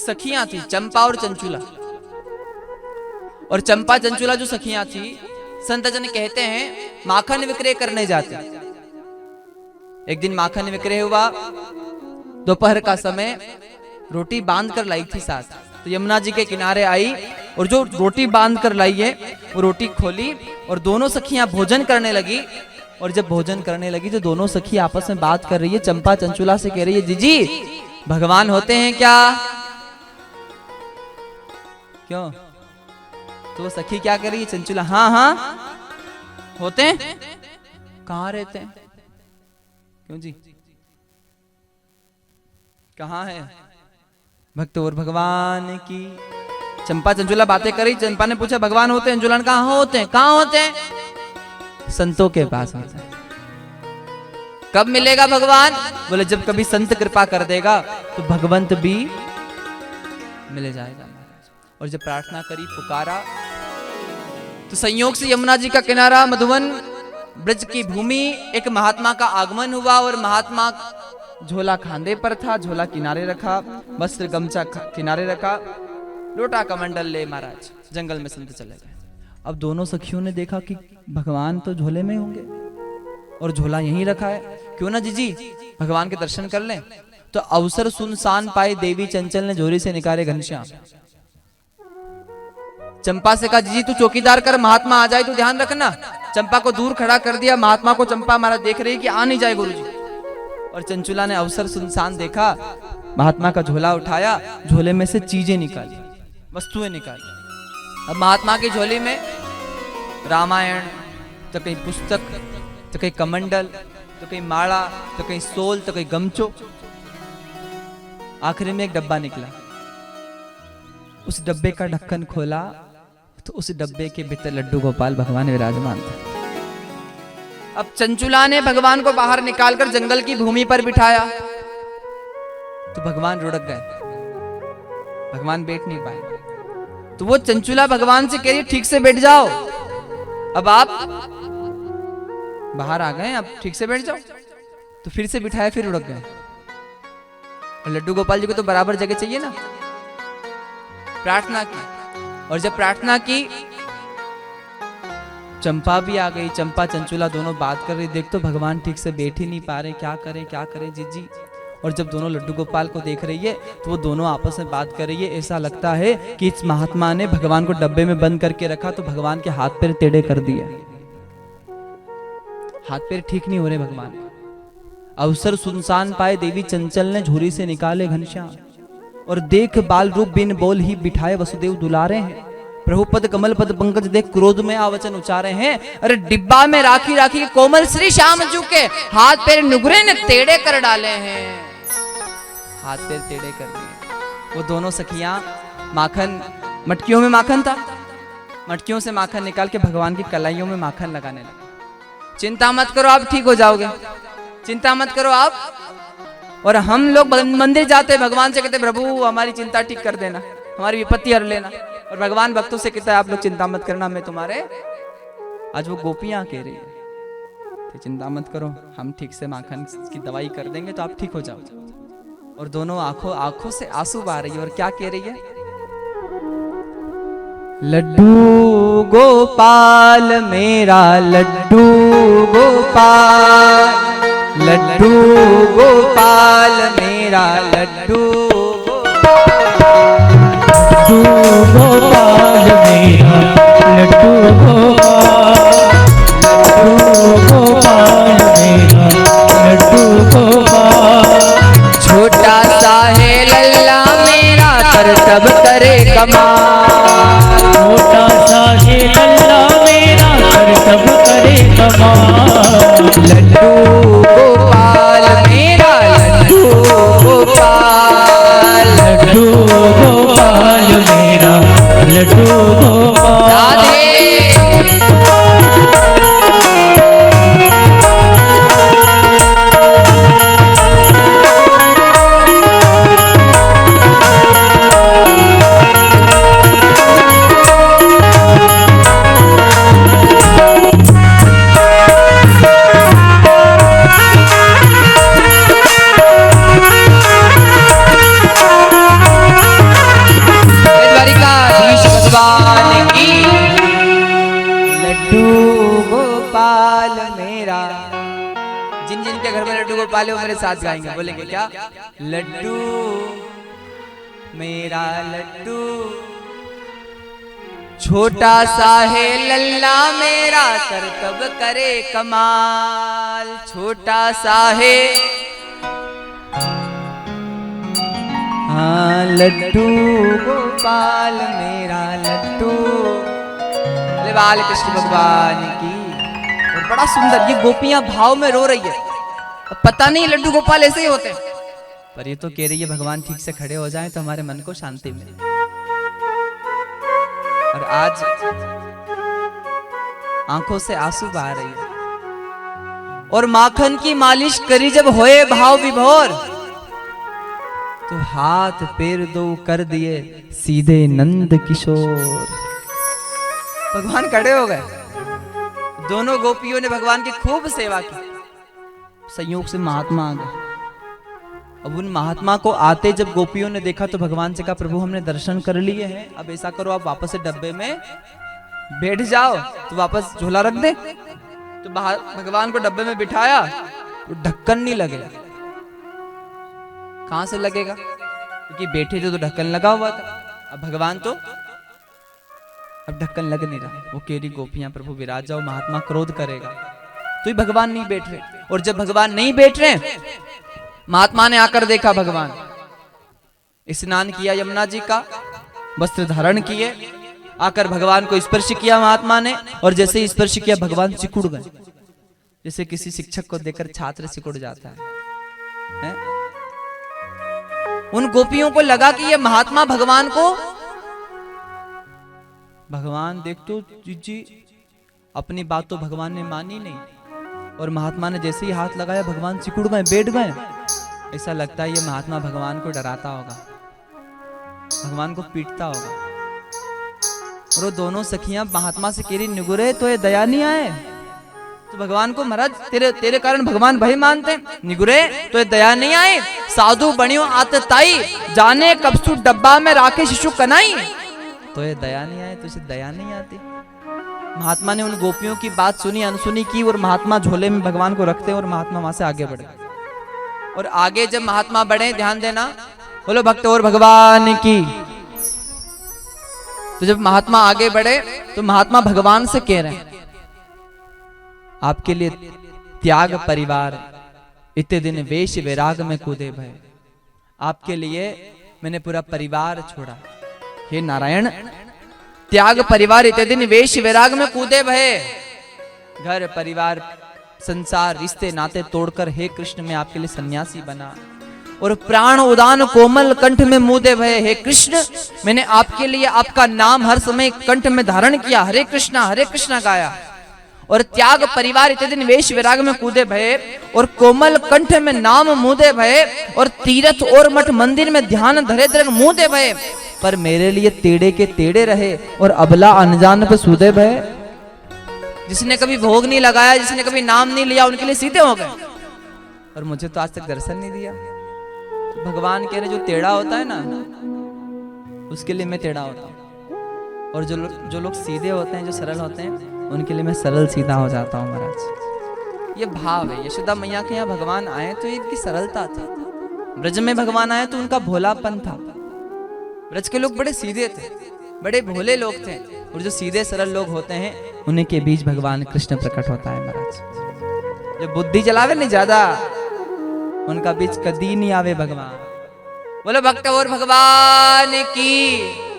सखियां थी, चंपा और चंचुला। और चंपा चंचुला जो सखियां थी, संत जन कहते हैं माखन विक्रय करने जाते। एक दिन माखन विक्रय हुआ, दोपहर का समय, रोटी बांध कर लाई थी सास, तो यमुना जी के किनारे आई और जो रोटी बांध कर लाई है वो रोटी खोली और दोनों सखियां भोजन करने लगी। और जब भोजन करने लगी तो दोनों सखी आपस में बात कर रही है। चंपा चंचुला से कह रही है, जीजी भगवान होते हैं क्या? क्यों? तो वो सखी क्या कर रही है? चंचुला, हाँ हाँ होते हैं। कहाँ रहते हैं? क्यों जी, कहाँ है? भक्त और भगवान की। चंपा चंचुला बातें करी। चंपा ने पूछा भगवान होते हैं? चंचुला ने कहा होते हैं। कहाँ होते हैं? संतों के पास होते हैं। कब मिलेगा भगवान? बोले जब कभी संत कृपा कर देगा तो भगवंत भी मिल जाएगा। और जब प्रार्थना करी, पुकारा, तो संयोग से यमुना जी का किनारा, मधुवन ब्रज की भूमि, एक महात्मा का आगमन हुआ। और महात्मा झोला खांदे पर था, झोला किनारे रखा, वस्त्र गमछा किनारे रखा, लोटा कमंडल ले महाराज जंगल में संत चले गए। अब दोनों सखियों ने देखा कि भगवान तो झोले में होंगे और झोला यहीं रखा है, क्यों ना जीजी भगवान के दर्शन कर लें। तो अवसर सुनसान पाए देवी चंचल ने झोली से निकाले घनश्याम। चंपा से कहा, जीजी तू चौकीदार कर, महात्मा आ जाए तो ध्यान रखना। चंपा को दूर खड़ा कर दिया। महात्मा को चंपा महाराज देख रही कि आ नहीं जाए गुरुजी। और चंचुला ने अवसर सुनसान देखा, महात्मा का झोला उठाया, झोले में से चीजें निकाली, वस्तुएं निकाली। अब महात्मा की झोली में रामायण, तो कहीं पुस्तक, तो कहीं कमंडल, तो कहीं माला, तो कहीं सोल, तो कहीं गमछो। आखिरी में एक डब्बा निकला। उस डब्बे का ढक्कन खोला तो उस डब्बे के भीतर लड्डू गोपाल भगवान विराजमान थे। अब चंचुला ने भगवान को बाहर निकालकर जंगल की भूमि पर बिठाया तो भगवान रुड़क गए, भगवान बैठ नहीं पाए। तो वो चंचुला भगवान से कह रही ठीक से बैठ जाओ, अब आप बाहर आ गए, अब ठीक से बैठ जाओ। तो फिर से बिठाया, फिर रुड़क गए। और लड्डू गोपाल जी को तो बराबर जगह चाहिए ना। प्रार्थना की, और जब प्रार्थना की चंपा भी आ गई। चंपा चंचुला दोनों बात कर रही, देख तो भगवान ठीक से बैठ ही नहीं पा रहे, क्या करें जीजी। और जब दोनों लड्डू गोपाल को देख रही है तो वो दोनों आपस में बात कर रही है। ऐसा लगता है कि इस महात्मा ने भगवान को डब्बे में बंद करके रखा तो भगवान के हाथ पैर टेढ़े कर दिए, हाथ पैर ठीक नहीं हो रहे भगवान। अवसर सुनसान पाए देवी चंचल ने झोली से निकाले घनश्याम, और देख बाल रूप बिन बोल ही बिठाए वसुदेव दुलारे हैं। प्रभु पद कमल पद पंकज देख क्रोध में आवचन उचारे हैं। अरे डिब्बा में राखी राखी कोमल श्री श्याम जू के हाथ पैर नुगरे ने टेढ़े कर डाले हैं, हाथ पैर टेढ़े कर दिए। वो दोनों सखियां माखन, मटकियों में माखन था, मटकियों से माखन निकाल के भगवान की कलाइयों में माखन लगाने लगे। चिंता मत करो आप ठीक हो जाओगे, चिंता मत करो आप। और हम लोग मंदिर जाते भगवान से कहते प्रभु हमारी चिंता ठीक कर देना, हमारी विपत्ति हर लेना। और भगवान भक्तों से कहता है आप लोग चिंता मत करना, मैं तुम्हारे। आज वो गोपियां कह रही है तो चिंता मत करो, हम ठीक से माखन की दवाई कर देंगे तो आप ठीक हो जाओ। और दोनों आंखों से आंसू बहा रही है। और क्या कह रही है? लड्डू गोपाल मेरा लड्डू गोपाल, लड्डू गोपाल मेरा लड्डू गोपाल मेरा लड्डू गोपाल, लड्डू गोपाल मेरा लड्डू गोपाल। छोटा सा है लल्ला मेरा करतब करे कमाल, छोटा सा है लल्ला मेरा करतब करे कमाल। लड्डू गोपाल मेरा लड्डू गोपाल, लड्डू गोपाल मेरा लड्डू गोपाल। राधे जिन जिन के घर में लड्डू गोपाल है वो मेरे साथ गाएंगे, बोलेंगे क्या? लड्डू मेरा लड्डू छोटा सा है लल्ला मेरा करतब करे कमाल, छोटा सा है हाँ लड्डू गोपाल मेरा लड्डू। अरे बाल कृष्ण भगवान की। और बड़ा सुंदर, ये गोपियां भाव में रो रही है। अब पता नहीं लड्डू गोपाल ऐसे ही होते हैं, पर ये तो कह रही है भगवान ठीक से खड़े हो जाएं तो हमारे मन को शांति मिले। और आज आंखों से आंसू बहा रही है। और माखन की मालिश करी जब होए भाव विभोर, तो हाथ पैर दो कर दिए सीधे नंद किशोर। भगवान खड़े हो गए। दोनों गोपियों ने भगवान की खूब सेवा की। संयोग से महात्मा आ गए। अब उन महात्मा को आते जब गोपियों ने देखा तो भगवान से कहा, प्रभु हमने दर्शन कर लिए हैं, अब ऐसा करो आप वापस से डब्बे में बैठ जाओ। तो वापस झोला रख दे। तो भगवान को डब्बे में बिठाया तो ढक्कन नहीं लगेगा। कहां से लगेगा? क्योंकि बैठे थे तो ढक्कन लगा हुआ था। अब भगवान तो अब ढक्कन लग नहीं रहा। वो केरी गोपियां प्रभु विराज जाओ, महात्मा क्रोध करेगा। तो ही भगवान नहीं बैठ रहे। और जब भगवान नहीं बैठ रहे, महात्मा ने आकर देखा भगवान स्नान किया यमुना जी का, वस्त्र धारण किए, आकर भगवान को स्पर्श किया महात्मा ने। और जैसे ही स्पर्श किया भगवान सिकुड़ गए, जैसे किसी शिक्षक को देखकर छात्र सिकुड़ जाता है? उन गोपियों को लगा कि ये महात्मा भगवान को, भगवान देख तो जी अपनी बात तो भगवान ने मानी नहीं। और महात्मा ने जैसे ही हाथ लगाया भगवान सिकुड़ गए, बैठ गए। ऐसा लगता है ये महात्मा भगवान को डराता होगा, भगवान को पीटता होगा। और वो दोनों सखियां महात्मा से कह रही, निगुरे तो ये दया नहीं आए? तो भगवान को, महाराज तेरे कारण भगवान भय मानते। निगुरे तो ये दया नहीं आए? साधु बणियो आतताई, जाने कबसु डब्बा में राखे शिशु कनाई। तो ये दया नहीं आए? तो इसे दया नहीं आती? महात्मा ने उन गोपियों की बात सुनी, अनसुनी की, और महात्मा झोले में भगवान को रखते और महात्मा वहां से आगे बढ़े। और आगे जब महात्मा बढ़े, ध्यान देना, बोलो भक्त और भगवान की। तो जब महात्मा आगे बढ़े तो महात्मा भगवान से कह रहे हैं, आपके लिए त्याग परिवार, इतने दिन वेश वैराग में कूदे भय, आपके लिए मैंने पूरा परिवार छोड़ा। हे नारायण, त्याग परिवार, इतने दिन वेश वैराग में कूदे भय, घर परिवार संसार रिश्ते नाते तोड़कर हे कृष्ण मैं आपके लिए सन्यासी बना। और प्राण उदान कोमल कंठ में मुदे भय, हे कृष्ण मैंने आपके लिए आपका नाम हर समय कंठ में धारण किया, हरे कृष्णा गाया। और त्याग परिवार, इतने दिन वेश वैराग में कूदे भय, और कोमल कंठ में नाम मुदे भय, और तीर्थ और मठ मंदिर में ध्यान धरे धरे मुदे भय, पर मेरे लिए टेढ़े के टेढ़े रहे और अबला अनजान पे सूदे भय। जिसने कभी भोग नहीं लगाया, जिसने कभी नाम नहीं लिया, उनके लिए सीधे हो गए। और मुझे तो आज तक दर्शन नहीं दिया। तो भगवान कह रहे, जो टेढ़ा होता है ना, उसके लिए मैं टेढ़ा होता हूँ। और जो लोग सीधे होते हैं, जो सरल होते हैं, उनके लिए मैं सरल सीधा हो जाता हूँ महाराज। ये भाव है। यशोदा मैया के यहाँ भगवान आए तो इनकी सरलता थी। ब्रज में भगवान आए तो उनका भोलापन था। ब्रज के लोग बड़े सीधे थे, बड़े भोले लोग थे। और जो सीधे सरल लोग होते हैं, उन्हीं के बीच भगवान कृष्ण प्रकट होता है महाराज। जो बुद्धि चलावे नहीं ज्यादा, उनका बीच कदी नहीं आवे भगवान। बोलो भक्त और भगवान की।